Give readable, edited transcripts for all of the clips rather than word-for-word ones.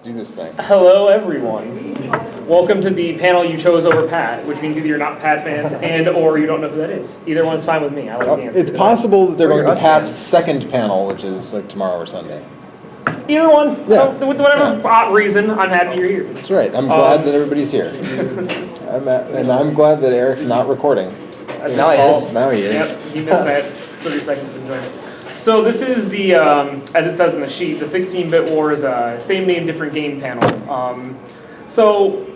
do this thing. Hello, everyone. Welcome to the panel you chose over Pat, which means either you're not Pat fans or you don't know who that is. Either one is fine with me. I like the answer. It's possible that they're going to Pat's second panel, which is like tomorrow or Sunday. Either one. Yeah. With whatever reason, I'm happy you're here. That's right. I'm glad that everybody's here. And I'm glad that Eric's not recording. Now he is. Now he is. Yep, he missed that 30 seconds of enjoyment. So this is the, as it says in the sheet, the 16-Bit Wars same name, different game panel. So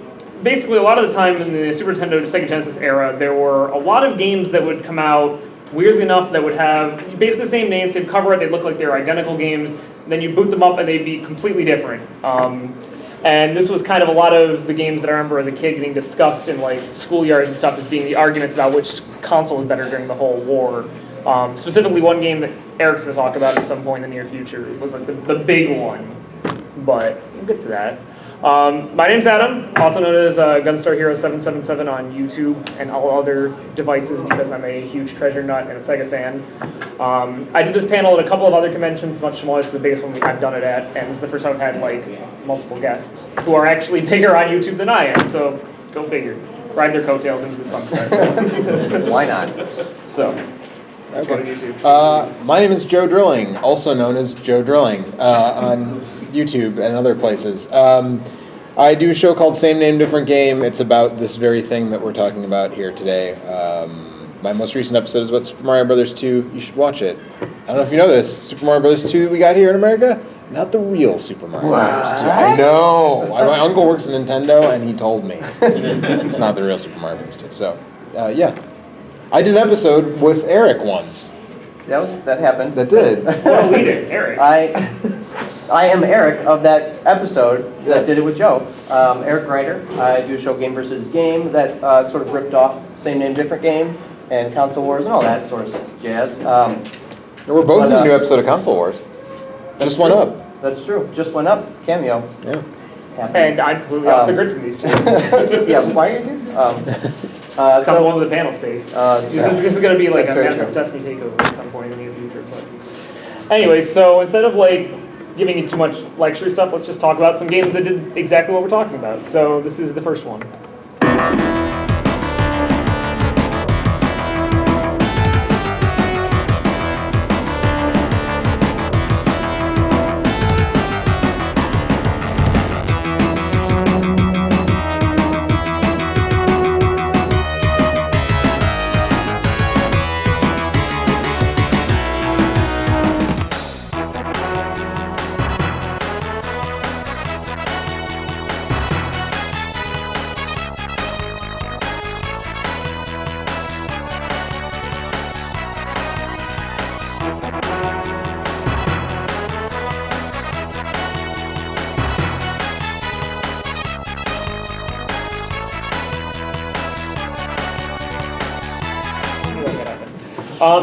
basically a lot of the time in the Super Nintendo Sega Genesis era, there were a lot of games that would come out, weirdly enough, that would have basically the same names. They'd cover it, they'd look like they're identical games, then you boot them up and they'd be completely different. And this was kind of a lot of the games that I remember as a kid getting discussed in like schoolyards and stuff as being the arguments about which console was better during the whole war. Specifically one game that Eric's going to talk about at some point in the near future. It was like the big one, but we'll get to that. My name's Adam, also known as Gunstar Hero 777 on YouTube and all other devices because I'm a huge treasure nut and a Sega fan. I did this panel at a couple of other conventions, much smaller than the biggest one I've done it at, and this is the first time I've had like multiple guests who are actually bigger on YouTube than I am, so go figure. Ride their coattails into the sunset. Why not? So. Okay. My name is Joe Drilling, also known as Joe Drilling on YouTube and other places. I do a show called Same Name, Different Game. It's about this very thing that we're talking about here today. My most recent episode is about Super Mario Bros. 2. You should watch it. I don't know if you know this. Super Mario Bros. 2 that we got here in America, not the real Super Mario Bros. 2. I know. My uncle works at Nintendo, and he told me it's not the real Super Mario Bros. 2. So, yeah. I did an episode with Eric once. That happened. That did. Oh, we did, Eric. I am Eric of that episode that did it with Joe. Eric GryeDor. I do a show Game vs. Game that sort of ripped off Same Name, Different Game and Console Wars and all that sort of jazz. We're both in the new episode of Console Wars. Just went up. That's true. Just went up. Cameo. Yeah. Happened. And I'm completely off the grid from these two. Yeah, why are you here? So one with the panel space. This is going to be like That's a very Manifest true. Destiny takeover at some point in the near future. But anyway, so instead of like giving you too much lecture stuff, let's just talk about some games that did exactly what we're talking about. So this is the first one.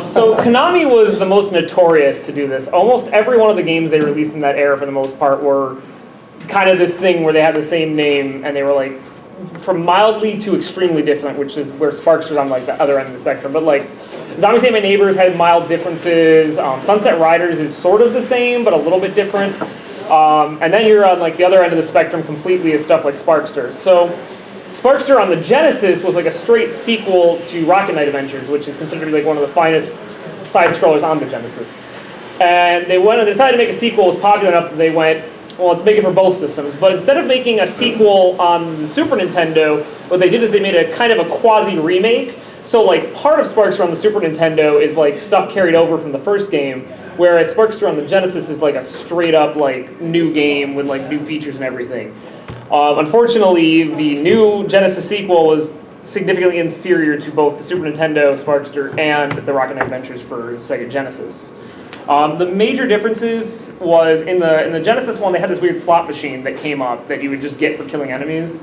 So Konami was the most notorious to do this. Almost every one of the games they released in that era, for the most part, were kind of this thing where they had the same name and they were like from mildly to extremely different, which is where Sparkster's on like the other end of the spectrum. But like Zombies Ate My Neighbors had mild differences. Sunset Riders is sort of the same, but a little bit different. And then you're on like the other end of the spectrum completely is stuff like Sparkster. So Sparkster on the Genesis was like a straight sequel to Rocket Knight Adventures, which is considered to be like one of the finest side-scrollers on the Genesis. And they went and decided to make a sequel. It was popular enough that they went, well, let's make it for both systems. But instead of making a sequel on the Super Nintendo, what they did is they made a kind of a quasi-remake. So like part of Sparkster on the Super Nintendo is like stuff carried over from the first game, whereas Sparkster on the Genesis is like a straight-up like new game with like new features and everything. Unfortunately, the new Genesis sequel was significantly inferior to both the Super Nintendo Sparkster and the Rocket Knight Adventures for Sega Genesis. The major differences was in the Genesis one, they had this weird slot machine that came up that you would just get for killing enemies.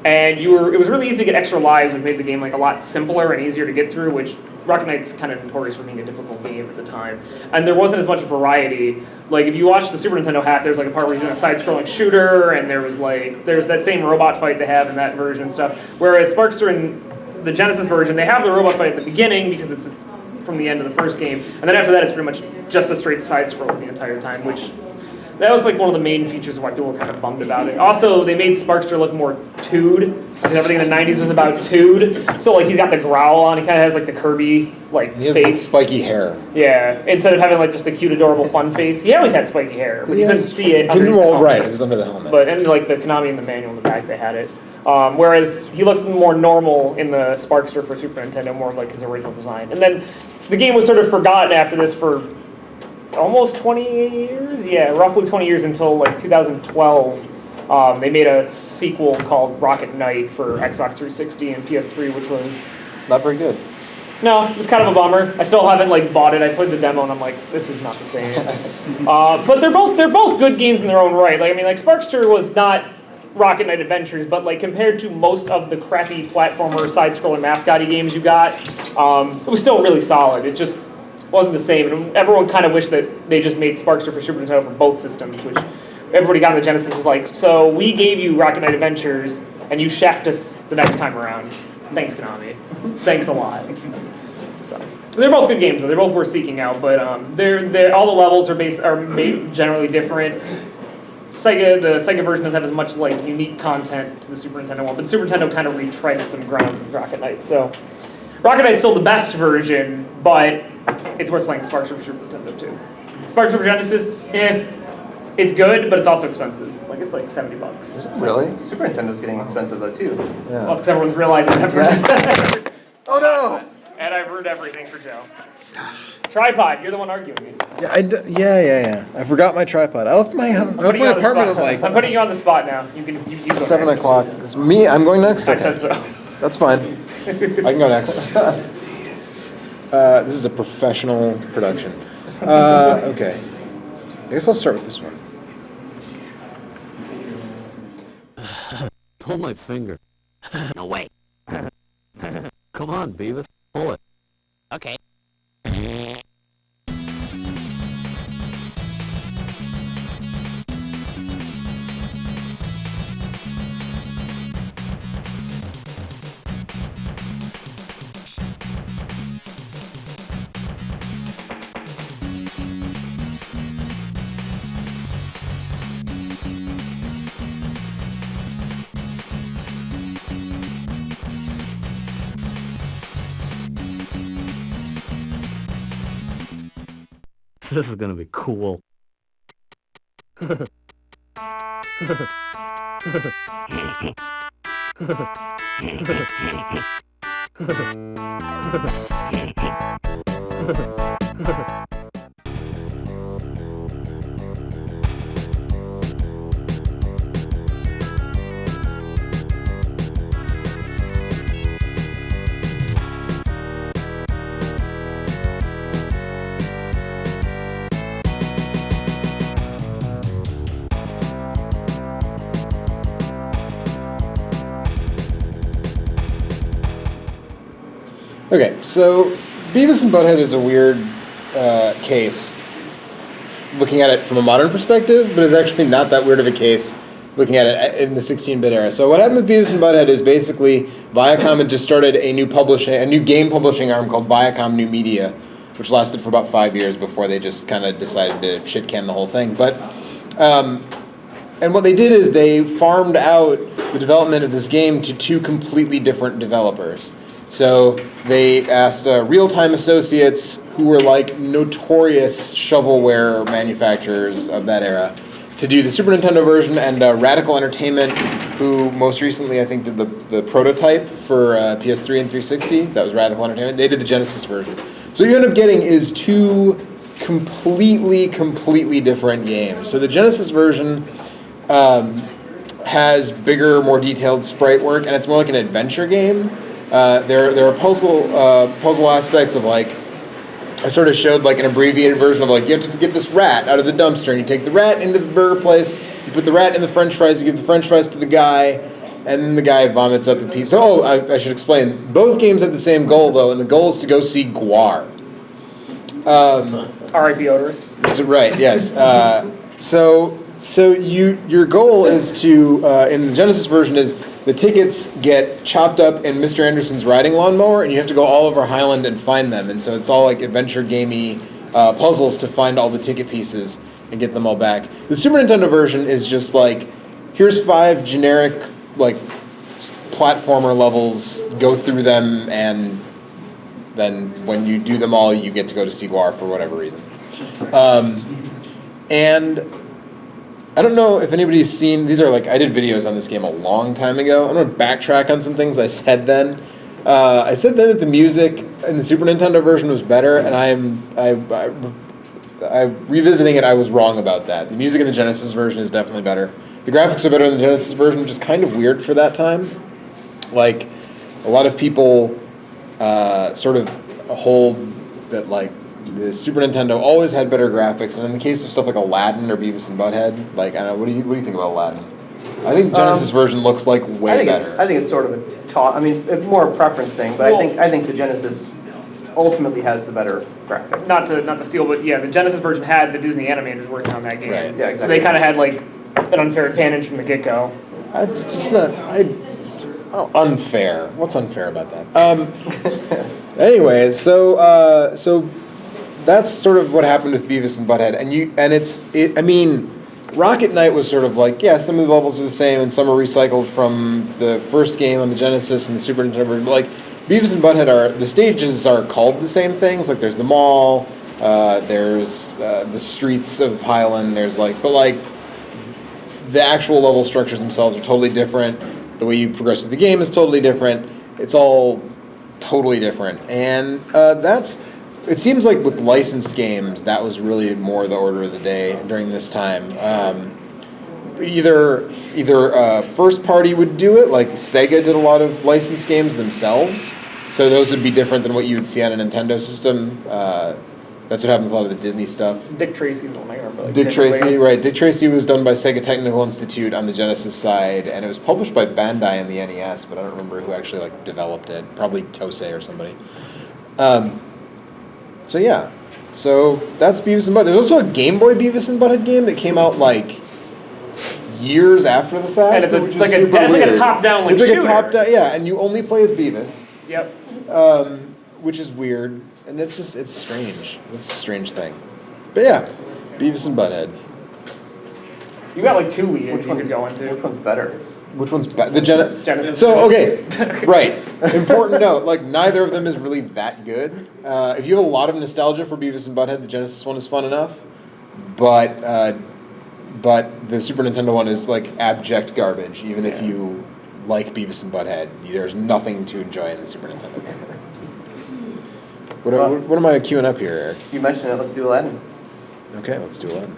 And it was really easy to get extra lives, which made the game like a lot simpler and easier to get through, which Rocket Knight's kind of notorious for being a difficult game at the time. And there wasn't as much variety. Like if you watch the Super Nintendo half, there's like a part where you're doing a side-scrolling shooter, and there's that same robot fight they have in that version and stuff. Whereas Sparkster in the Genesis version, they have the robot fight at the beginning because it's from the end of the first game, and then after that it's pretty much just a straight side-scroll the entire time, which that was like one of the main features of why people were kind of bummed about it. Also, they made Sparkster look more tood. Because everything in the 90s was about tood. So like he's got the growl on, he kind of has like the Kirby like He has face. like spiky hair. Yeah, instead of having like just a cute, adorable, fun face. He always had spiky hair, but you couldn't see it. Right, it was under the helmet. But in like the Konami and the manual in the back, they had it. Whereas he looks more normal in the Sparkster for Super Nintendo, more like his original design. And then the game was sort of forgotten after this for almost 20 years? Yeah, roughly 20 years until like 2012. They made a sequel called Rocket Knight for Xbox 360 and PS3, which was... Not very good. No, it's kind of a bummer. I still haven't like bought it. I played the demo and I'm like, this is not the same. But they're both good games in their own right. Like I mean, like Sparkster was not Rocket Knight Adventures, but like compared to most of the crappy platformer side-scrolling mascotty games you got, it was still really solid. It just wasn't the same. And everyone kind of wished that they just made Sparkster for Super Nintendo for both systems, which everybody got on the Genesis was like, so we gave you Rocket Knight Adventures and you shaft us the next time around. Thanks, Konami. Thanks a lot. So they're both good games, though. They're both worth seeking out, but they're all the levels are made generally different. The Sega version doesn't have as much like unique content to the Super Nintendo one, but Super Nintendo kind of retreaded some ground with Rocket Knight. So Rocket Knight's still the best version, but it's worth playing Sparkster for Super Nintendo too. Sparkster for Genesis, it's good, but it's also expensive. Like it's like $70. Really? Super Nintendo's getting expensive though too. Yeah. Well, it's because everyone's realizing that version's better. Oh no! And I've ruined everything for Joe. Tripod, you're the one arguing me. Yeah. I forgot my tripod. I left my apartment at like I'm putting you on the spot now. You go 7 next. o'clock. It's me. I'm going next. I Okay. said so. That's fine. I can go next. This is a professional production. Okay. I guess I'll start with this one. Pull my finger. No way. Come on, Beavis. Pull it. Okay. This is gonna be cool. Okay, so Beavis and Butthead is a weird case, looking at it from a modern perspective, but is actually not that weird of a case looking at it in the 16-bit era. So what happened with Beavis and Butthead is basically Viacom had just started a new game publishing arm called Viacom New Media, which lasted for about 5 years before they just kind of decided to shit can the whole thing. But and what they did is they farmed out the development of this game to two completely different developers. So they asked Real-Time Associates, who were like notorious shovelware manufacturers of that era, to do the Super Nintendo version, and Radical Entertainment, who most recently I think did the prototype for PS3 and 360. That was Radical Entertainment. They did the Genesis version. So what you end up getting is two completely different games. So the Genesis version has bigger, more detailed sprite work, and it's more like an adventure game. There are puzzle aspects of like, I sort of showed like an abbreviated version of like, you have to get this rat out of the dumpster, and you take the rat into the burger place, you put the rat in the french fries, you give the french fries to the guy, and then the guy vomits up a piece. So, I should explain. Both games have the same goal though, and the goal is to go see Guar. R.I.P. Odorous. So, right, yes. So your goal is to, in the Genesis version, is the tickets get chopped up in Mr. Anderson's riding lawnmower, and you have to go all over Highland and find them. And so it's all like adventure gamey puzzles to find all the ticket pieces. and get them all back. The Super Nintendo version is just like, here's 5 generic like platformer levels, go through them, and then when you do them all, you get to go to Siguar for whatever reason. And I don't know if anybody's seen, these are like, I did videos on this game a long time ago. I'm going to backtrack on some things I said then. I said then that the music in the Super Nintendo version was better, and I revisiting it, I was wrong about that. The music in the Genesis version is definitely better. The graphics are better in the Genesis version, which is kind of weird for that time. Like, a lot of people sort of hold that, like, the Super Nintendo always had better graphics, and in the case of stuff like Aladdin or Beavis and Butthead, like, I don't know, what do you think about Aladdin? I think the Genesis version looks like way better. I think it's sort of more a preference thing, but I think the Genesis ultimately has the better graphics. Not to steal, but yeah, the Genesis version had the Disney animators working on that game. Right. Yeah, exactly. So they kind of had like an unfair advantage from the get-go. It's just not unfair. What's unfair about that? Anyways, so that's sort of what happened with Beavis and Butthead, I mean, Rocket Knight was sort of like, yeah, some of the levels are the same and some are recycled from the first game on the Genesis and the Super Nintendo. But like, Beavis and Butthead the stages are called the same things. Like, there's the mall, there's the streets of Highland, but the actual level structures themselves are totally different. The way you progress through the game is totally different. It's all totally different. And it seems like with licensed games, that was really more the order of the day during this time. Either first party would do it, like Sega did a lot of licensed games themselves, so those would be different than what you would see on a Nintendo system. That's what happened with a lot of the Disney stuff. Dick Tracy's the one I remember. Like, Dick Tracy, right. Dick Tracy was done by Sega Technical Institute on the Genesis side, and it was published by Bandai on the NES, but I don't remember who actually developed it. Probably Tosei or somebody. So yeah, so that's Beavis and Butthead. There's also a Game Boy Beavis and Butthead game that came out years after the fact. And it's like a top-down it's shooter. Like a top-down, yeah, and you only play as Beavis. Yep. Which is weird, and it's strange. It's a strange thing. But yeah, Beavis and Butthead. You got 2 lead-ins you could go into. Which one's better? Which one's better? The Genesis. So, okay, right. Important note, neither of them is really that good. If you have a lot of nostalgia for Beavis and Butthead, the Genesis one is fun enough. But the Super Nintendo one is, abject garbage, even if you like Beavis and Butthead. There's nothing to enjoy in the Super Nintendo game. What am I queuing up here, Eric? You mentioned it. Let's do Aladdin. Okay, let's do Aladdin.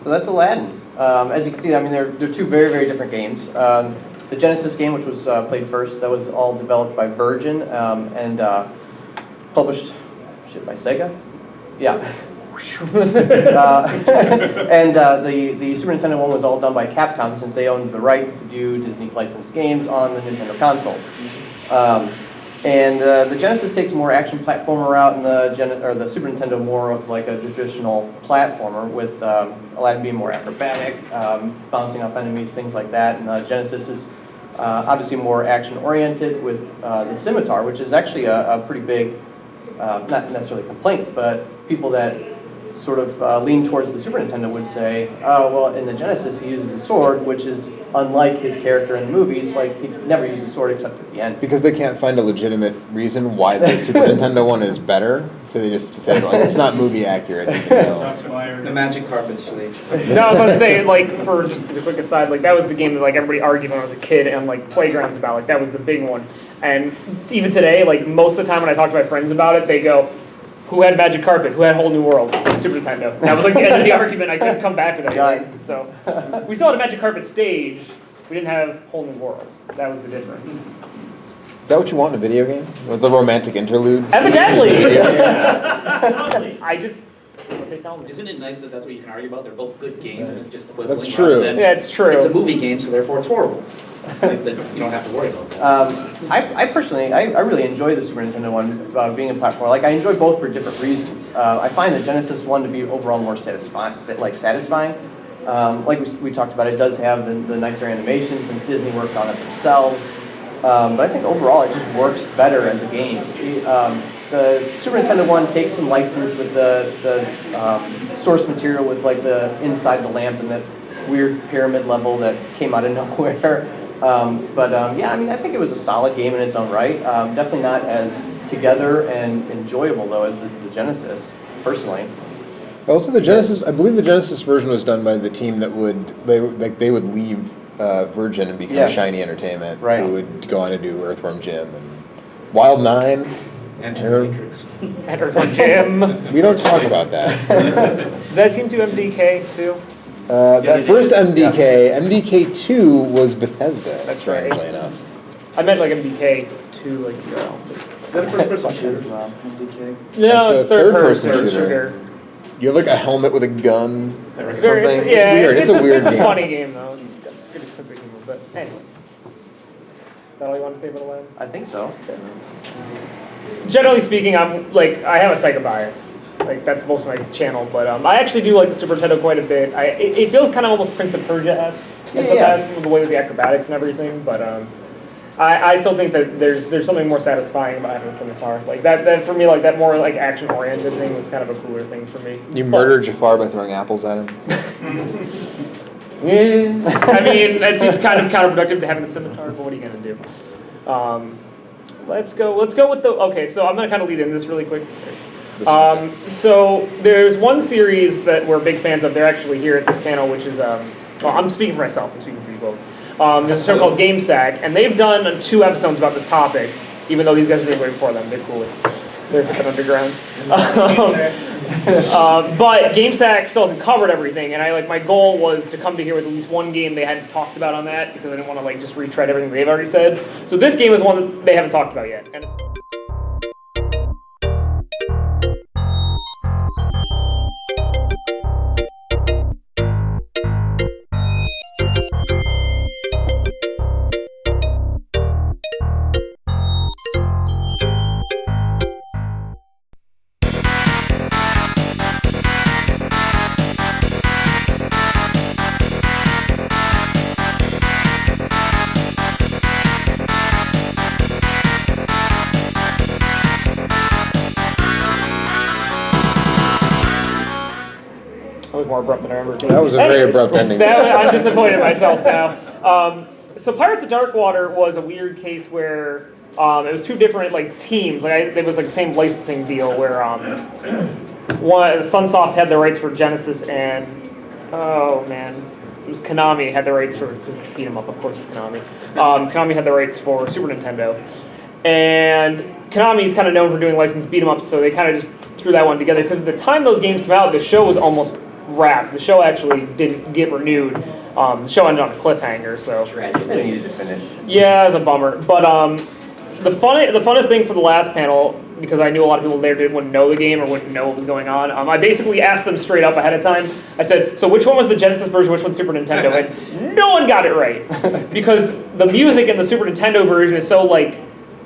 So that's Aladdin. As you can see, they're 2 very, very different games. The Genesis game, which was played first, that was all developed by Virgin and published by Sega. Yeah. And the Super Nintendo one was all done by Capcom, since they owned the rights to do Disney licensed games on the Nintendo consoles. And the Genesis takes a more action platformer route, and the Super Nintendo more of a traditional platformer, with Aladdin being more acrobatic, bouncing off enemies, things like that. And Genesis is obviously more action-oriented with the scimitar, which is actually a pretty big, not necessarily complaint, but people that sort of lean towards the Super Nintendo would say, oh, well, in the Genesis he uses a sword, which is unlike his character in the movies. Like, he never uses a sword except at the end. Because they can't find a legitimate reason why the Super Nintendo one is better, so they just say, like, it's not movie accurate. The magic carpets for the HP. No, I was about to say, like, for just as a quick aside, like, that was the game that, like, everybody argued when I was a kid and, like, playgrounds about. Like, that was the big one. And even today, like, most of the time when I talk to my friends about it, they go, who had Magic Carpet? Who had Whole New World? Super Nintendo. That was, like, the end of the argument. I couldn't come back with anything. So, we still had a Magic Carpet stage. We didn't have Whole New World. That was the difference. Is that what you want in a video game? With the romantic interlude? Evidently! I just... What they tell me. Isn't it nice that that's what you can argue about? They're both good games, and it's just equivalent. That's true. Yeah, it's true. It's a movie game, so therefore it's horrible. It's nice that you don't have to worry about that. I personally, I really enjoy the Super Nintendo one, being a platform. Like, I enjoy both for different reasons. I find the Genesis one to be overall more satisfying. Like we talked about, it does have the nicer animation since Disney worked on it themselves. But I think overall it just works better as a game. The Super Nintendo one takes some license with the source material with like the inside the lamp and that weird pyramid level that came out of nowhere. Yeah, I mean, I think it was a solid game in its own right. Definitely not as together and enjoyable though as the Genesis, personally. Also, the Genesis, I believe the Genesis version was done by the team that they would leave Virgin and become Shiny Entertainment, right. Who would go on to do Earthworm Jim and Wild 9. And Matrix. And Earthworm Jim. We don't talk about that. Does that team do MDK too? That first MDK2 was Bethesda, That's strangely right. enough. I meant like MDK2, like zero. Is that a first-person shooter? MDK? No, It's it's a third-person third-person shooter. You have like a helmet with a gun or something. It's weird. It's a weird It's a game. funny game though. It's got a good sense of humor. But anyways, is that all you want to say about Aladdin? I think so. Generally speaking, I have a Sega bias. Like, that's most of my channel, but I actually do like the Super Nintendo quite a bit. It feels kind of almost Prince of Persia-esque in some aspects, the way with the acrobatics and everything, but I still think that there's something more satisfying about having the scimitar. Like that for me, like that more like action-oriented thing was kind of a cooler thing for me. You murdered Jafar by throwing apples at him. Yeah. I mean, that seems kind of counterproductive to having the scimitar, but what are you gonna do? Let's go with the, okay, so I'm gonna kind of lead in this really quick. So there's one series that we're big fans of. They're actually here at this panel, which is, well, I'm speaking for myself. I'm speaking for you both. There's a show called GameSack, and they've done 2 episodes about this topic, even though these guys are doing way before them. They're cool. They're hip and underground. But GameSack still hasn't covered everything, and my goal was to come to here with at least one game they hadn't talked about on that, because I didn't want to just retread everything they've already said. So this game is one that they haven't talked about yet. And it's more abrupt than I remember. That was a very abrupt ending. I'm disappointed in myself now. So Pirates of Darkwater was a weird case where it was 2 different teams. It was the same licensing deal where Sunsoft had the rights for Genesis and it was Konami had the rights for, because beat 'em up, of course it's Konami. Konami had the rights for Super Nintendo, and Konami's kind of known for doing licensed beat 'em ups, so they kind of just threw that one together. Because at the time those games came out, the show was almost wrapped. The show actually didn't get renewed. The show ended on a cliffhanger, so It needed to finish. yeah, it was a bummer. But the funnest thing for the last panel, because I knew a lot of people there wouldn't know the game or wouldn't know what was going on, I basically asked them straight up ahead of time. I said, so which one was the Genesis version, which one's Super Nintendo? And no one got it right. Because the music in the Super Nintendo version is so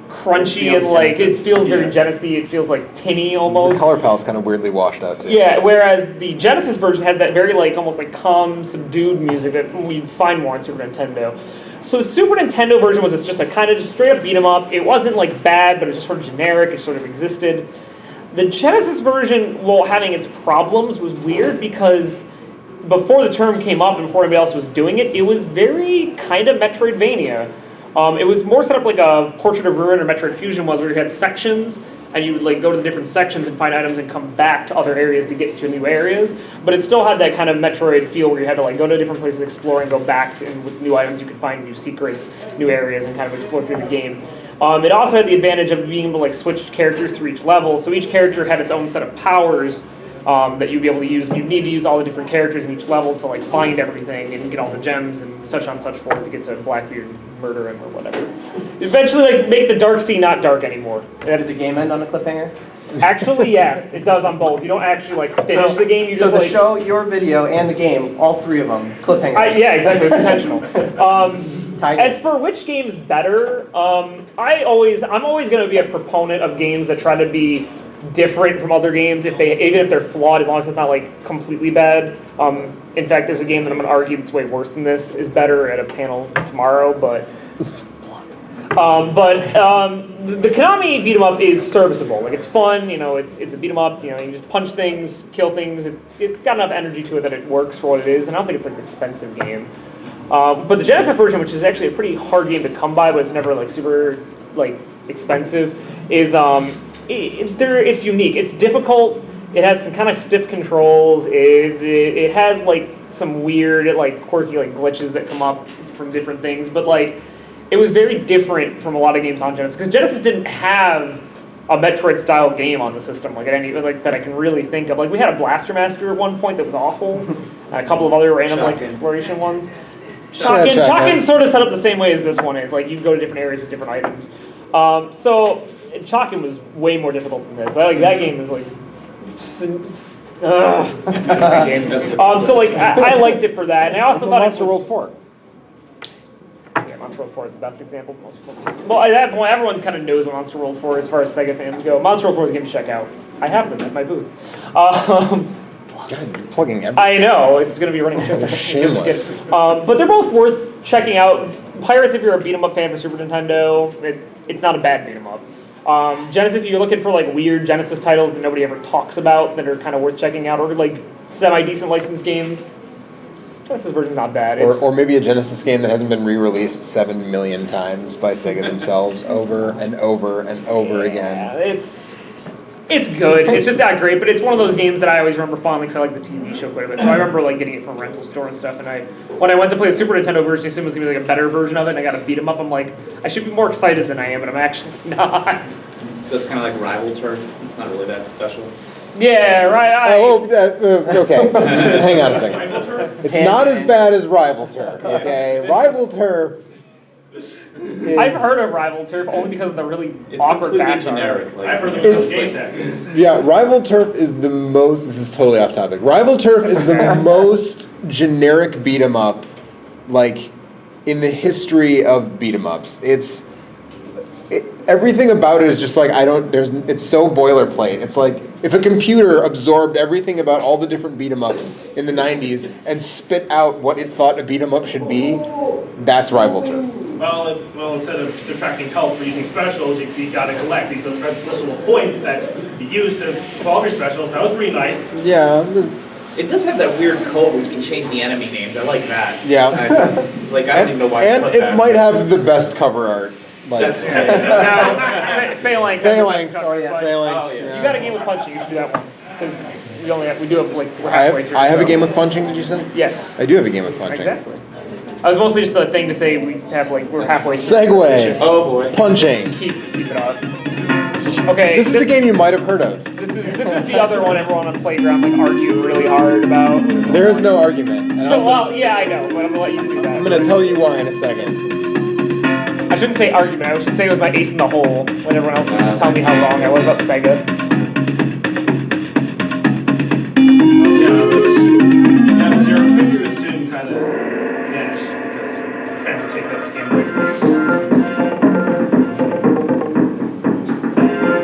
crunchy and it feels very Genesy. It feels tinny almost. The color palette's kind of weirdly washed out too. Yeah, whereas the Genesis version has that very almost calm, subdued music that we'd find more on Super Nintendo. So the Super Nintendo version was just a kind of just straight up beat 'em up. It wasn't bad, but it was just sort of generic. It sort of existed. The Genesis version, while having its problems, was weird because before the term came up and before anybody else was doing it, it was very kind of Metroidvania. It was more set up like a Portrait of Ruin or Metroid Fusion was, where you had sections, and you would like go to the different sections and find items and come back to other areas to get to new areas. But it still had that kind of Metroid feel where you had to like go to different places, explore, and go back, and with new items you could find new secrets, new areas, and kind of explore through the game. It also had the advantage of being able to like switch characters through each level, so each character had its own set of powers that you'd be able to use, and you'd need to use all the different characters in each level to like find everything and get all the gems and such on such forth to get to Blackbeard and murder him or whatever. Eventually, like make the Dark Sea not dark anymore. Does the game end on a cliffhanger? Actually, yeah, it does on both. You don't actually like finish the game. You just the like show, your video, and the game, all three of them, cliffhangers. yeah, exactly. It's intentional. Tiger. As for which game's better, I'm always going to be a proponent of games that try to be different from other games, even if they're flawed, as long as it's not like completely bad. In fact, there's a game that I'm going to argue that's way worse than this is better at a panel tomorrow, but the Konami beat 'em up is serviceable. Like it's fun, it's a beat 'em up. You just punch things, kill things. It's got enough energy to it that it works for what it is, and I don't think it's like an expensive game. But the Genesis version, which is actually a pretty hard game to come by, but it's never like super like expensive, is it's unique. It's difficult. It has some kind of stiff controls. It has like some weird like quirky like glitches that come up from different things, but like it was very different from a lot of games on Genesis because Genesis didn't have a Metroid style game on the system like that I can really think of. Like we had a Blaster Master at one point that was awful, and a couple of other random like exploration ones. Shotgun sort of set up the same way as this one is. Like you go to different areas with different items. So Shotgun was way more difficult than this. That game is like. So like I liked it for that, and I also thought Monster World 4. Yeah, Monster World 4 is the best example. Well, at that point, everyone kind of knows what Monster World 4 is as far as Sega fans go. Monster World 4 is a game to check out. I have them at my booth. God, you're plugging everything. I know, it's going to be running. Shameless. But they're both worth checking out. Pirates, if you're a beat-em-up fan for Super Nintendo, it's not a bad beat-em-up. Genesis, if you're looking for like weird Genesis titles that nobody ever talks about that are kind of worth checking out, or like semi-decent licensed games, Genesis version's not bad. Or maybe a Genesis game that hasn't been re-released 7 million times by Sega themselves over and over and over again. It's good. It's just not great, but it's one of those games that I always remember fondly because I like the TV show quite a bit. So I remember like getting it from a rental store and stuff. And when I went to play the Super Nintendo version, I assumed it was gonna be like a better version of it, and I got to beat 'em up. I'm like, I should be more excited than I am, but I'm actually not. So it's kind of like Rival Turf. It's not really that special. Yeah, right. Okay, hang on a second. It's not as bad as Rival Turf, okay? Rival Turf is... I've heard of Rival Turf only because of the really awkward It's background. generic. Like, I've heard of It's- GameSet. Yeah, Rival Turf is the most... This is totally off topic. Rival Turf is the most generic beat-em-up, like, in the history of beat-em-ups. Everything about it is just like, it's so boilerplate. It's like, if a computer absorbed everything about all the different beat-em-ups in the 90s and spit out what it thought a beat-em-up should be, that's Rival Turf. Well, instead of subtracting health for using specials, you got to collect these additional points that you use to evolve your specials. That was pretty nice. Yeah. it does have that weird code where you can change the enemy names. I like that. Yeah. It's like, I don't even know why. And put it that. might have the best cover art. Like, That's Now, Phalanx. Phalanx. Oh, yeah. Phalanx. Oh, yeah. You got a game with punching. You should do that one because we do have like we're halfway through. I have a so- game with punching, did you say? Yes. I do have a game with punching. Exactly. I was mostly just a thing to say we have like we're halfway through. so we Segue. should Oh boy. Punching. Keep it up. Okay. This is a game you might have heard of. This is the other one everyone on Playground like argue really hard about. There is no argument. And So, well, yeah, I know, but I'm gonna let you do that. I'm going to tell you why in a second. I shouldn't say argument. I should say it was my ace in the hole when everyone else was just telling me how wrong I was about Sega. Your picture is soon kind of vanished because your parents will take that game away from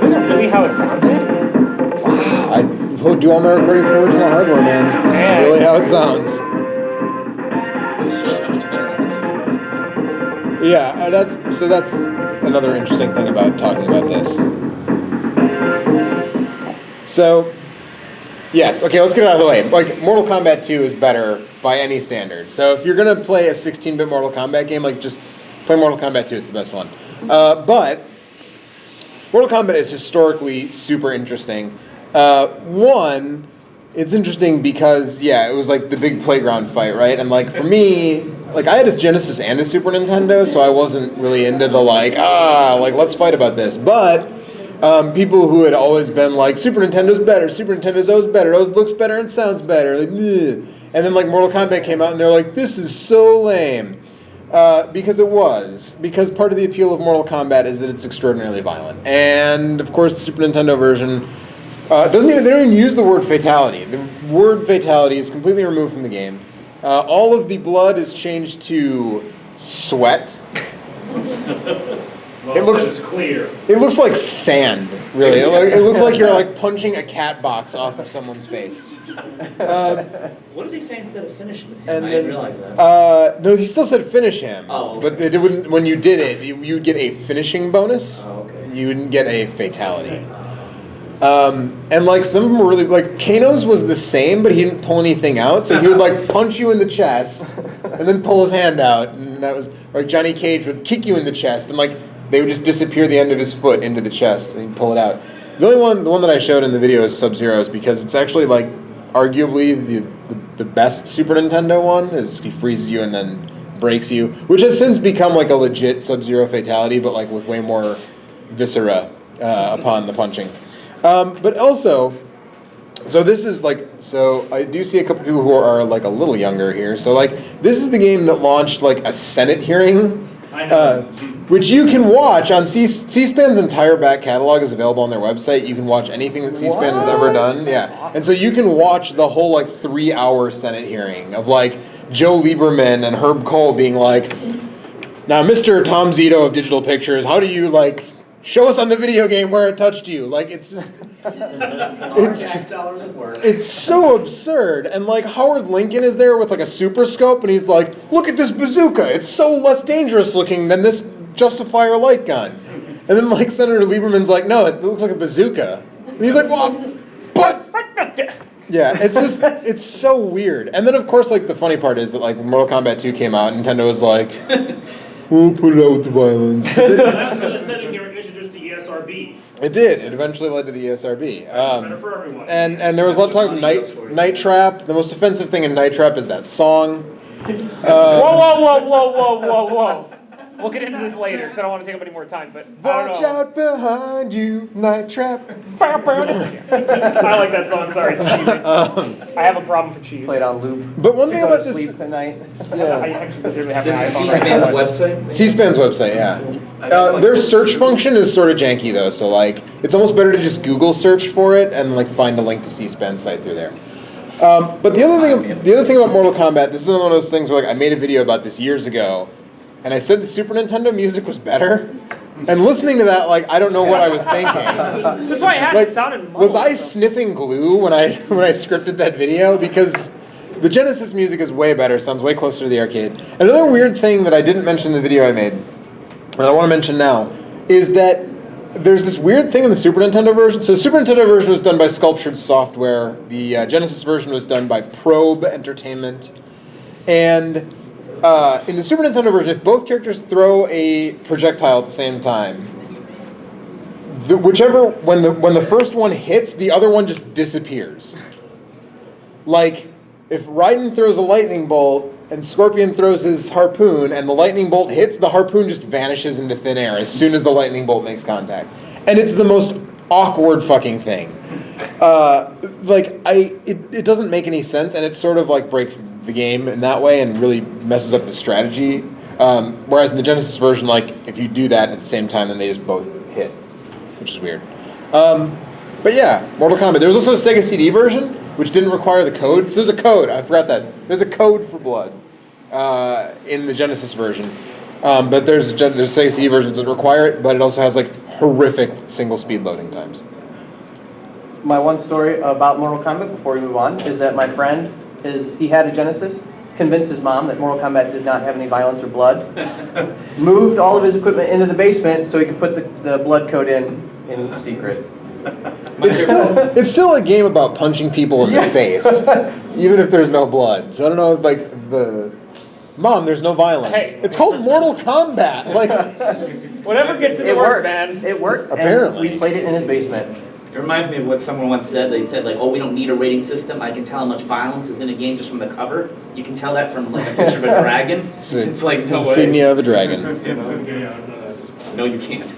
This is really how it sounded? I will do all my recording for original hardware, man. This is Man. really how it sounds. Just shows how much better it is. Yeah, that's another interesting thing about talking about this. So, yes, okay, let's get it out of the way. Like, Mortal Kombat 2 is better by any standard. So if you're gonna play a 16-bit Mortal Kombat game, like, just play Mortal Kombat 2, it's the best one. But Mortal Kombat is historically super interesting. One, it's interesting because, yeah, it was like the big playground fight, right? And like, for me, like, I had a Genesis and a Super Nintendo, so I wasn't really into the like, let's fight about this. But people who had always been like, Super Nintendo's better, Super Nintendo's always better, it always looks better and sounds better, like, meh. And then like Mortal Kombat came out and they're like, this is so lame. Because it was. Because part of the appeal of Mortal Kombat is that it's extraordinarily violent. And of course the Super Nintendo version they don't even use the word fatality. The word fatality is completely removed from the game. All of the blood is changed to sweat. Well, It looks it's clear. It looks like sand, really. It looks like you're like punching a cat box off of someone's face. What did he say instead of finish him? And I then, didn't realize that. no, he still said finish him. Oh, But it wouldn't, when you did it, you would get a finishing bonus. Oh, okay. You wouldn't get a fatality. And like some of them were really like Kano's was the same, but he didn't pull anything out. So he would like punch you in the chest and then pull his hand out, and that was like Johnny Cage would kick you in the chest and like they would just disappear the end of his foot into the chest and he'd pull it out. The one that I showed in the video is Sub-Zero's because it's actually like arguably the best Super Nintendo one. Is he freezes you and then breaks you, which has since become like a legit Sub-Zero fatality, but like with way more viscera upon the punching. But also, so this is like, so I do see a couple people who are like a little younger here. So like, this is the game that launched like a Senate hearing, I know. which you can watch on C-SPAN's entire back catalog is available on their website. You can watch anything that C-SPAN has ever done. Yeah, awesome. and so you can watch the whole like 3-hour Senate hearing of like Joe Lieberman and Herb Kohl being like, now Mr. Tom Zito of Digital Pictures, how do you like show us on the video game where it touched you? Like, it's just, it's so absurd. And like Howard Lincoln is there with like a super scope and he's like, look at this bazooka. It's so less dangerous looking than this Justifier light gun. And then like Senator Lieberman's like, no, it looks like a bazooka. And he's like, well, but... Yeah, it's just, it's so weird. And then of course like the funny part is that like when Mortal Kombat 2 came out, Nintendo was like, we'll put it out with the violence. That's what it said in here, introduced the ESRB. It did. It eventually led to the ESRB. Better for everyone. And there was a lot of talk about Night Trap. The most offensive thing in Night Trap is that song. Whoa. We'll get into this later because I don't want to take up any more time. But I Watch don't know. out behind you, Night Trap. I like that song. Sorry, it's cheesy. I have a problem for cheese. Play it on loop. But one thing Go to about this, sleep at night. I actually legitimately have an This is iPhone. C-SPAN's website? C-SPAN's website, yeah. Their search function is sort of janky though, so like it's almost better to just Google search for it and like find a link to C-SPAN's site through there. But the other thing about Mortal Kombat, this is another one of those things where like I made a video about this years ago, and I said the Super Nintendo music was better. And listening to that, like I don't know what I was thinking. That's why I had Like, it sounded muddled. was I sniffing glue when I scripted that video? Because the Genesis music is way better, sounds way closer to the arcade. Another weird thing that I didn't mention in the video I made, and I want to mention now, is that there's this weird thing in the Super Nintendo version. So the Super Nintendo version was done by Sculptured Software. The Genesis version was done by Probe Entertainment. And in the Super Nintendo version, if both characters throw a projectile at the same time, when the first one hits, the other one just disappears. Like, if Raiden throws a lightning bolt and Scorpion throws his harpoon and the lightning bolt hits, the harpoon just vanishes into thin air as soon as the lightning bolt makes contact. And it's the most awkward fucking thing. It doesn't make any sense, and it sort of like breaks the game in that way and really messes up the strategy. Whereas in the Genesis version, like if you do that at the same time, then they just both hit, which is weird. But yeah, Mortal Kombat. There was also a Sega CD version, which didn't require the code. So there's a code. I forgot that. There's a code for blood in the Genesis version. But there's a Sega CD version that doesn't require it, but it also has like horrific single speed loading times. My one story about Mortal Kombat before we move on is that my friend, he had a Genesis, convinced his mom that Mortal Kombat did not have any violence or blood, moved all of his equipment into the basement so he could put the blood code in secret. It's still a game about punching people in the face, even if there's no blood. So I don't know, like Mom, there's no violence. Hey. It's called Mortal Kombat. Like, whatever gets it to work, man. It worked. Apparently. And we played it in his basement. It reminds me of what someone once said. They said, like, oh, we don't need a rating system. I can tell how much violence is in a game just from the cover. You can tell that from, like, a picture of a dragon. It's like, no way. Insignia of a dragon. You know? No, you can't.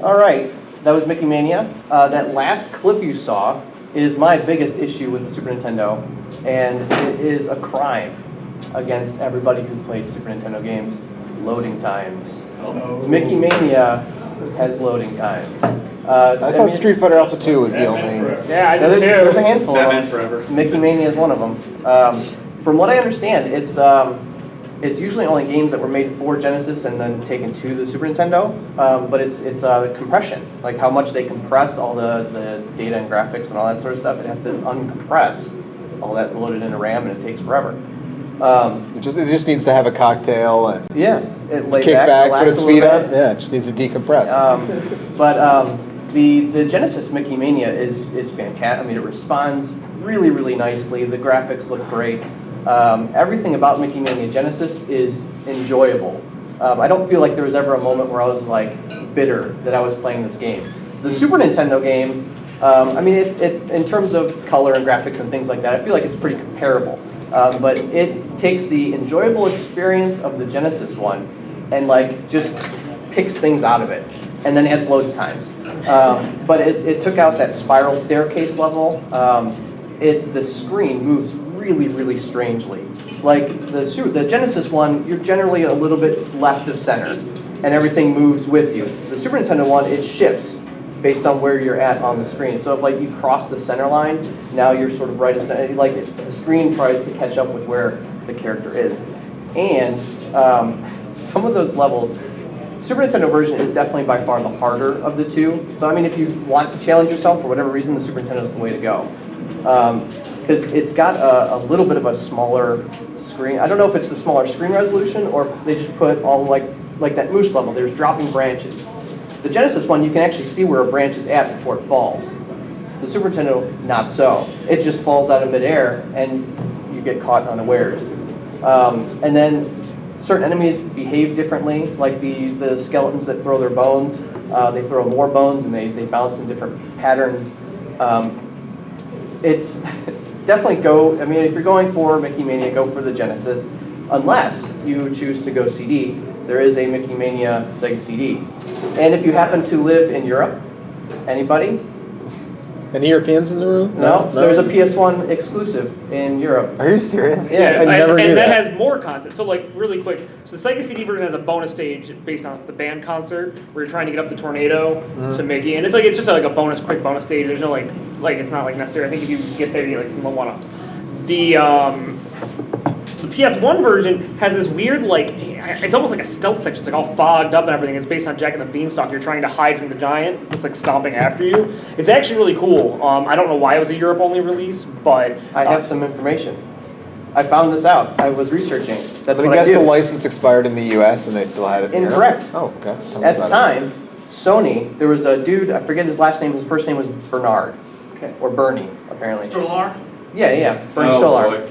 All right, that was Mickey Mania. That last clip you saw is my biggest issue with the Super Nintendo, and it is a crime against everybody who played Super Nintendo games. Loading times. Mickey Mania has loading times. I thought Street Fighter Alpha 2 was the only. Yeah, I do too. There's a handful Batman of Forever. them. Mickey Mania is one of them. From what I understand, it's usually only games that were made for Genesis and then taken to the Super Nintendo, but it's compression, like how much they compress all the data and graphics and all that sort of stuff. It has to uncompress all that loaded into RAM, and it takes forever. It just needs to have a cocktail and Yeah, it laid kick back, put relax its a little feet up. bit. Yeah, it just needs to decompress. The Genesis Mickey Mania is fantastic. I mean, it responds really, really nicely. The graphics look great. Everything about Mickey Mania Genesis is enjoyable. I don't feel like there was ever a moment where I was like bitter that I was playing this game. The Super Nintendo game, I mean, in terms of color and graphics and things like that, I feel like it's pretty comparable. But it takes the enjoyable experience of the Genesis one and like just picks things out of it, and then adds loads times. But it took out that spiral staircase level. The screen moves really, really strangely. Like the Genesis one, you're generally a little bit left of center, and everything moves with you. The Super Nintendo one, it shifts based on where you're at on the screen. So if like you cross the center line, now you're sort of right of center. Like the screen tries to catch up with where the character is. And some of those levels, Super Nintendo version is definitely by far the harder of the two. So I mean, if you want to challenge yourself for whatever reason, the Super Nintendo is the way to go. Because it's got a little bit of a smaller screen. I don't know if it's the smaller screen resolution or if they just put all like that moose level. There's dropping branches. The Genesis one, you can actually see where a branch is at before it falls. The Super Nintendo, not so. It just falls out of midair and you get caught unawares. And then certain enemies behave differently, like the skeletons that throw their bones. They throw more bones and they bounce in different patterns. It's definitely I mean, if you're going for Mickey Mania, go for the Genesis. Unless you choose to go CD, there is a Mickey Mania Sega CD. And if you happen to live in Europe, anybody? Any Europeans in the room? No? There's a PS1 exclusive in Europe. Are you serious? Yeah. I never knew and that that. has more content. So like really quick, so the Sega CD version has a bonus stage based on the band concert where you're trying to get up the tornado to Mickey, and it's just like a quick bonus stage. There's no like it's not like necessary. I think if you get there, you get like some one-ups. The PS1 version has this weird it's almost like a stealth section. It's like all fogged up and everything. It's based on Jack and the Beanstalk. You're trying to hide from the giant that's like stomping after you. It's actually really cool. I don't know why it was a Europe only release, but I have some information. I found this out. I was researching. That's But I what guess I do. the license expired in the U.S. and they still had it in Incorrect. Europe? Oh, okay. Tell me At the about time, Sony, there was a dude, I forget his last name, his first name was Bernard. Okay. Or Bernie, apparently. Stolar? Yeah, Bernie Stolar.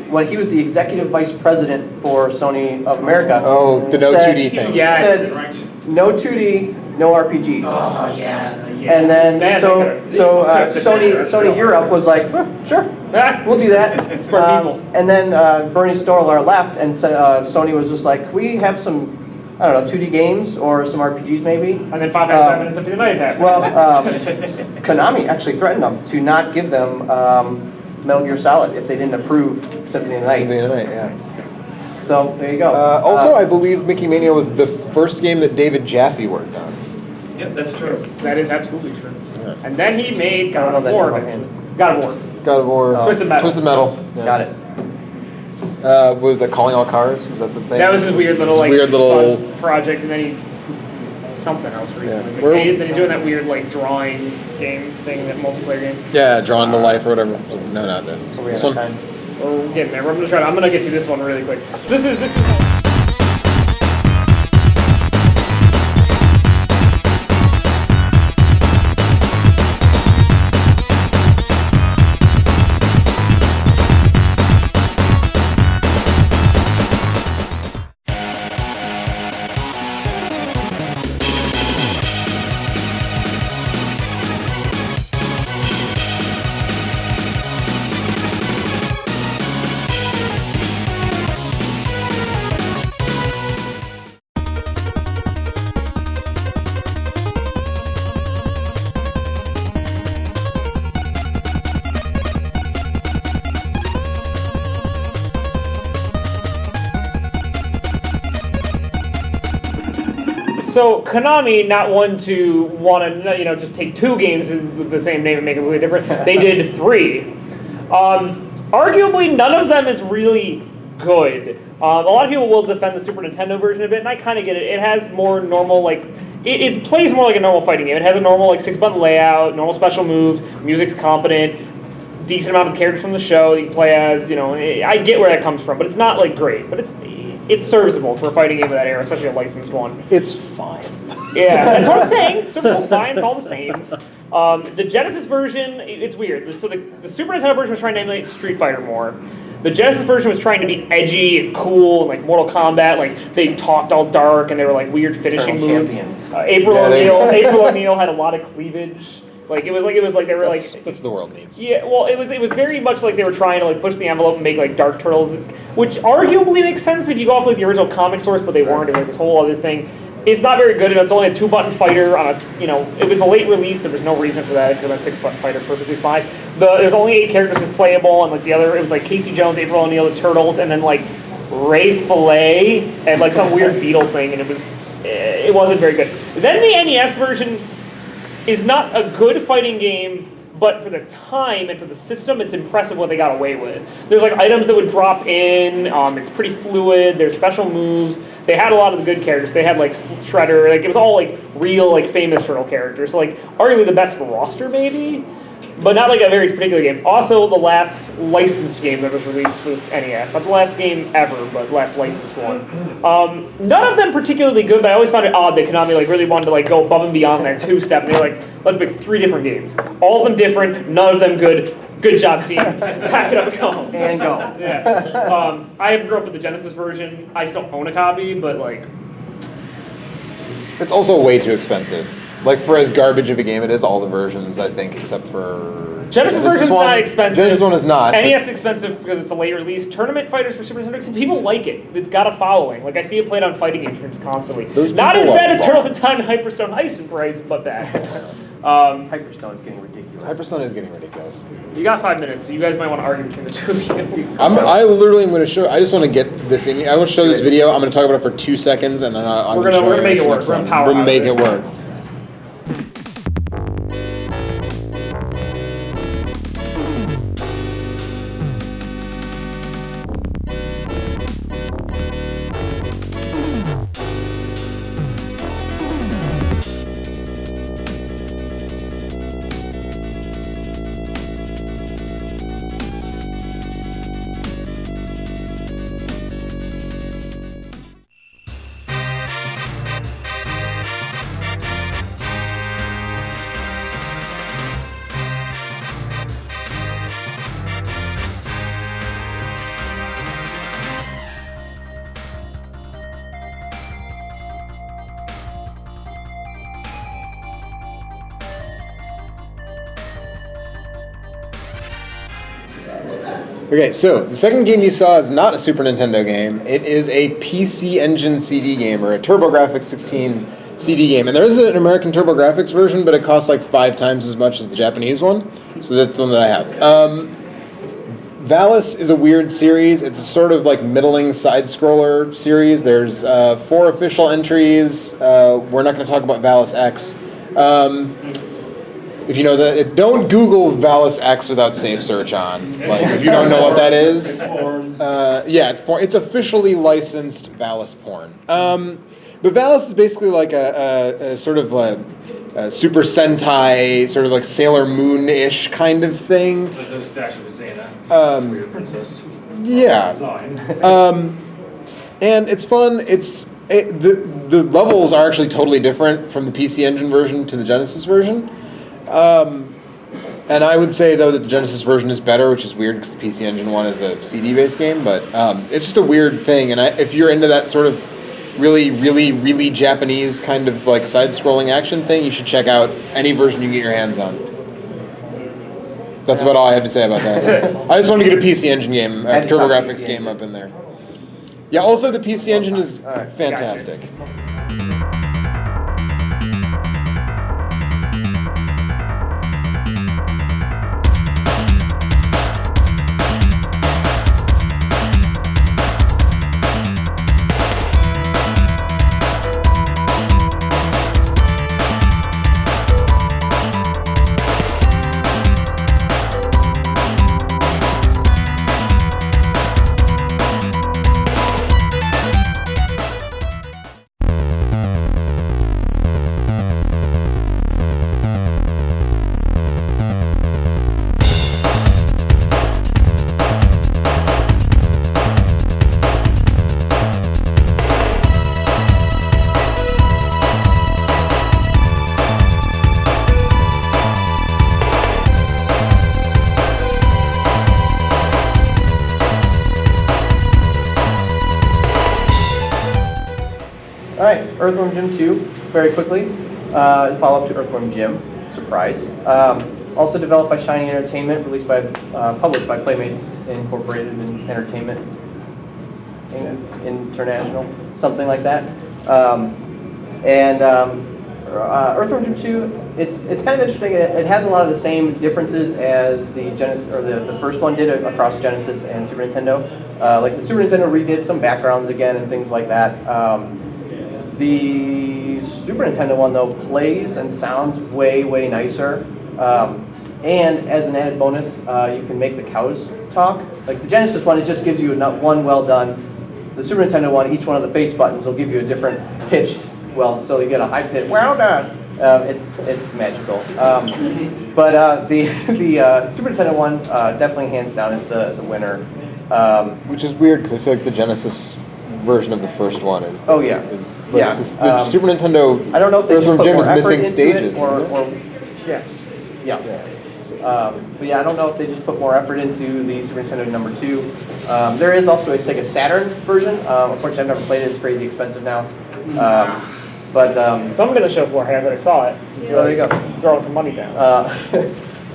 When he was the executive vice president for Sony of America. Oh, the no said- 2D thing. Yeah. Said, no 2D, no RPGs. Oh yeah. And then Man, Sony Europe was like, sure, we'll do that. Smart people. And then Bernie Storlar left, and Sony was just like, we have some, I don't know, 2D games or some RPGs maybe. And then 557 and Symphony of the Night happened. Well, Konami actually threatened them to not give them Metal Gear Solid if they didn't approve Symphony of the Night. Symphony of the Night, yeah. So there you go. Also, I believe Mickey Mania was the first game that David Jaffe worked on. Yep, that's true. That is absolutely true. Yeah. And then he made I don't God know of that War. name eventually. offhand. God of War. God of War. Twisted Metal. Twisted Metal. Yeah. Got it. What was that? Calling All Cars? Was that the thing? That was his weird little like weird little. buzz project, and then he something else recently. Yeah. Like, Where- then he's doing that weird like drawing game thing, that multiplayer game. Yeah, Drawn to Life or whatever. No, not that. Are we This out of one. time? We're getting there. I'm gonna get through this one really quick. So this is. So Konami, not one to want to just take two games with the same name and make it really different. They did 3. Arguably, none of them is really good. A lot of people will defend the Super Nintendo version a bit, and I kind of get it. It has more normal it plays more like a normal fighting game. It has a normal 6-button layout, normal special moves, music's competent, decent amount of characters from the show that you play as. I get where that comes from, but it's not great. But it's serviceable for a fighting game of that era, especially a licensed one. It's fine. Yeah, that's what I'm saying. Serviceable, fine, it's all the same. The Genesis version, it's weird. So the Super Nintendo version was trying to emulate Street Fighter more. The Genesis version was trying to be edgy and cool, like Mortal Kombat. They talked all dark and they were weird finishing Eternal moves. champions. April O'Neil had a lot of cleavage. It was like they were That's the world needs. Yeah, well, it was very much like they were trying to push the envelope and make Dark Turtles, which arguably makes sense if you go off the original comic source, but they weren't. It was this whole other thing. It's not very good, and it's only a 2-button fighter on it was a late release. There was no reason for that. It could have been a 6-button fighter perfectly fine. There's only 8 characters as playable, and the other, it was Casey Jones, April O'Neil, the Turtles, and then Ray Fillet and some weird beetle thing, and it wasn't very good. Then the NES version is not a good fighting game, but for the time and for the system, it's impressive what they got away with. There's items that would drop in, it's pretty fluid, there's special moves. They had a lot of the good characters. They had Shredder, it was all real famous Turtle characters. So arguably the best roster maybe, but not a very particular game. Also the last licensed game that was released for this NES. Not the last game ever, but last licensed one. None of them particularly good, but I always found it odd that Konami really wanted to go above and beyond that 2-step. And they're let's make 3 different games. All of them different, none of them good. Good job, team. Pack it up and go home. And go. Yeah. I grew up with the Genesis version. I still own a copy, but It's also way too expensive. For as garbage of a game it is, all the versions, I think, except for... Genesis version's not expensive. Genesis one is not. NES is expensive because it's a late release. Tournament Fighters for Super Nintendo, people like it. It's got a following. I see it played on fighting game streams constantly. Not as bad as Turtles in Time and Hyperstone Ice and Price, but bad. Hyperstone is getting ridiculous. Hyperstone is getting ridiculous. You got 5 minutes, so you guys might want to argue between the two of you. I literally am going to show... I just want to get this in. I want to show this video. I'm going to talk about it for 2 seconds, and then I'm We're gonna make it work. We're gonna powerhouse We're going to make it work. Okay, so the second game you saw is not a Super Nintendo game. It is a PC Engine CD game, or a TurboGrafx 16 CD game. And there is an American TurboGrafx version, but it costs like 5 times as much as the Japanese one. So that's the one that I have. Valis is a weird series. It's a sort of like middling side-scroller series. There's 4 official entries. We're not going to talk about Valis X. If you know that, don't Google Valis X without safe search on. Like, if you don't know what that is, yeah, it's porn. It's officially licensed Valis porn. But Valis is basically like a sort of a Super Sentai, sort of like Sailor Moon-ish kind of thing. Princess. Yeah. Design. And it's fun. The levels are actually totally different from the PC Engine version to the Genesis version. And I would say, though, that the Genesis version is better, which is weird because the PC Engine one is a CD-based game, but it's just a weird thing. And if you're into that sort of really, really, really Japanese kind of like side-scrolling action thing, you should check out any version you can get your hands on. That's about all I have to say about that. I just wanted to get a PC Engine game, a TurboGrafx game up in there. Yeah, also the PC Engine is fantastic. Earthworm Jim 2, very quickly. Follow-up to Earthworm Jim, surprise. Also developed by Shiny Entertainment, released by, published by Playmates Incorporated in Entertainment International, something like that. Earthworm Jim 2, it's kind of interesting. It has a lot of the same differences as the Genesis, or the first one did across Genesis and Super Nintendo. Like the Super Nintendo redid some backgrounds again and things like that. The Super Nintendo one, though, plays and sounds way, way nicer. And as an added bonus, you can make the cows talk. Like the Genesis one, it just gives you one well done. The Super Nintendo one, each one of the face buttons will give you a different pitched, so you get a high pitch, well done. It's magical. But the Super Nintendo one, definitely hands down is the winner. Which is weird because I feel like the Genesis version of the first one is. The Super Nintendo. I don't know if they just put Jim more is effort missing into stages. it, or Yes. yeah. But yeah, I don't know if they just put more effort into the Super Nintendo number 2. There is also a Sega Saturn version. Unfortunately, I've never played it. It's crazy expensive now. Someone in the show floor has it. I saw it. There you go. Throwing some money down. Yeah,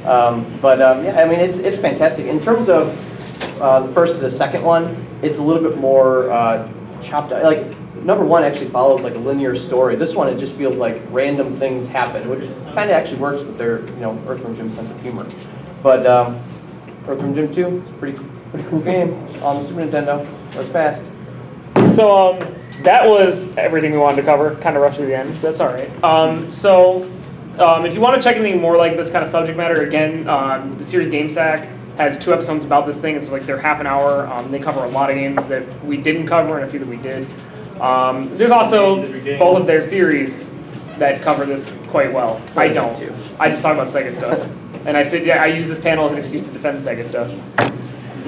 I mean, it's fantastic. In terms of the first to the second one, it's a little bit more chopped up. Like, number 1 actually follows like a linear story. This one, it just feels like random things happen, which kind of actually works with their, Earthworm Jim's sense of humor. But Earthworm Jim 2, it's a pretty cool game on the Super Nintendo. It was fast. So that was everything we wanted to cover. Kind of rushed to the end. That's all right. If you want to check anything more like this kind of subject matter, again, the series GameSack has 2 episodes about this thing. It's like they're half an hour. They cover a lot of games that we didn't cover and a few that we did. There's also both of their series that cover this quite well. I don't. I just talk about Sega stuff. And I said, I use this panel as an excuse to defend Sega stuff.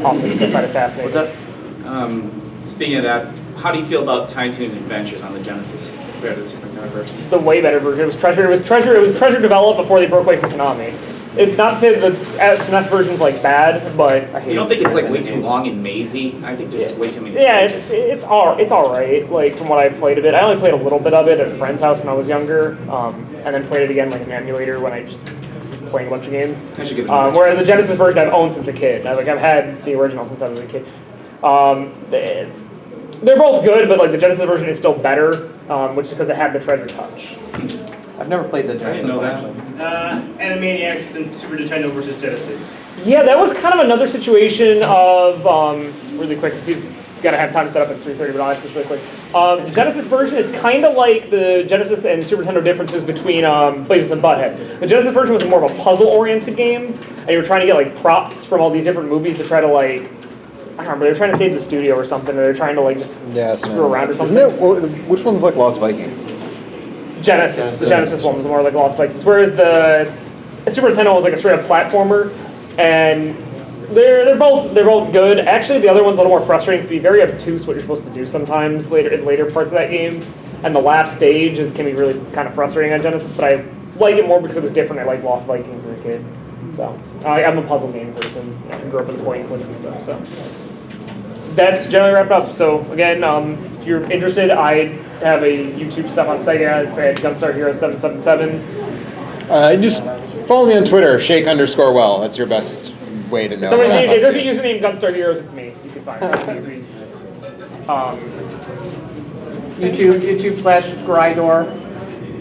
Also, just to find it fascinating. What's that? Speaking of that, how do you feel about Tiny Toons Adventures on the Genesis compared to the Super Nintendo version? The way better version. It was Treasure developed before they broke away from Konami. Not to say that the SNES version's like bad, but You don't think it's like way too long and mazy? I think there's way too many stages. it's all right. Like from what I've played of it, I only played a little bit of it at a friend's house when I was younger, and then played it again like an emulator when I just playing a bunch of games. I should give it a watch. Whereas the Genesis version I've owned since a kid. I've had the original since I was a kid. They're both good, but like the Genesis version is still better, which is because it had the treasure touch. I've never played the I Genesis didn't know one, that. actually. Animaniacs and Super Nintendo versus Genesis. Yeah, that was kind of another situation of, really quick, because he's got to have time to set up at 3:30, but I'll answer this really quick. The Genesis version is kind of like the Genesis and Super Nintendo differences between Beavis and Butthead. The Genesis version was more of a puzzle-oriented game, and you were trying to get like props from all these different movies to try to like, I don't remember, they were trying to save the studio or something, or they were trying to like just screw around or something. Isn't it, which one's like Lost Vikings? Genesis. The Genesis one was more like Lost Vikings, whereas the Super Nintendo was like a straight up platformer, and they're both good. Actually, the other one's a little more frustrating because it's very obtuse what you're supposed to do sometimes in later parts of that game, and the last stage can be really kind of frustrating on Genesis. But I like it more because it was different. I like Lost Vikings as a kid, so I'm a puzzle game person. I grew up with point and clicks and stuff, so that's generally wrapped up. So again, if you're interested, I have a YouTube stuff on Sega at Gunstar Hero 777. Just follow me on Twitter, shake_well. That's your best way to know. If there's a username Gunstar Heroes, it's me. You can find it. It's easy. YouTube/GryeDor,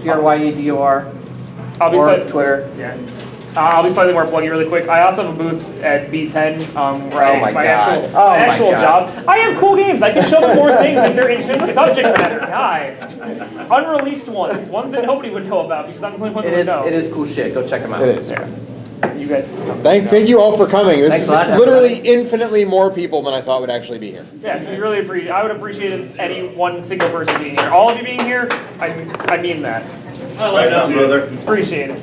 GryeDor, I'll be or Twitter. Yeah. I'll be slightly more pluggy really quick. I also have a booth at B10 where Oh my God. actual God. job. I have cool games. I can show them more things if they're interested in the subject matter. Guy. Unreleased ones that nobody would know about because I'm the only one that would know. It is cool shit. Go check them out. It is. Yeah. You guys can come. Thank you all for coming. This Thanks is a lot, literally everybody. infinitely more people than I thought would actually be here. Yes, we really appreciate. I would appreciate any one single person being here. All of you being here, I mean that. I like that, brother. Appreciate it.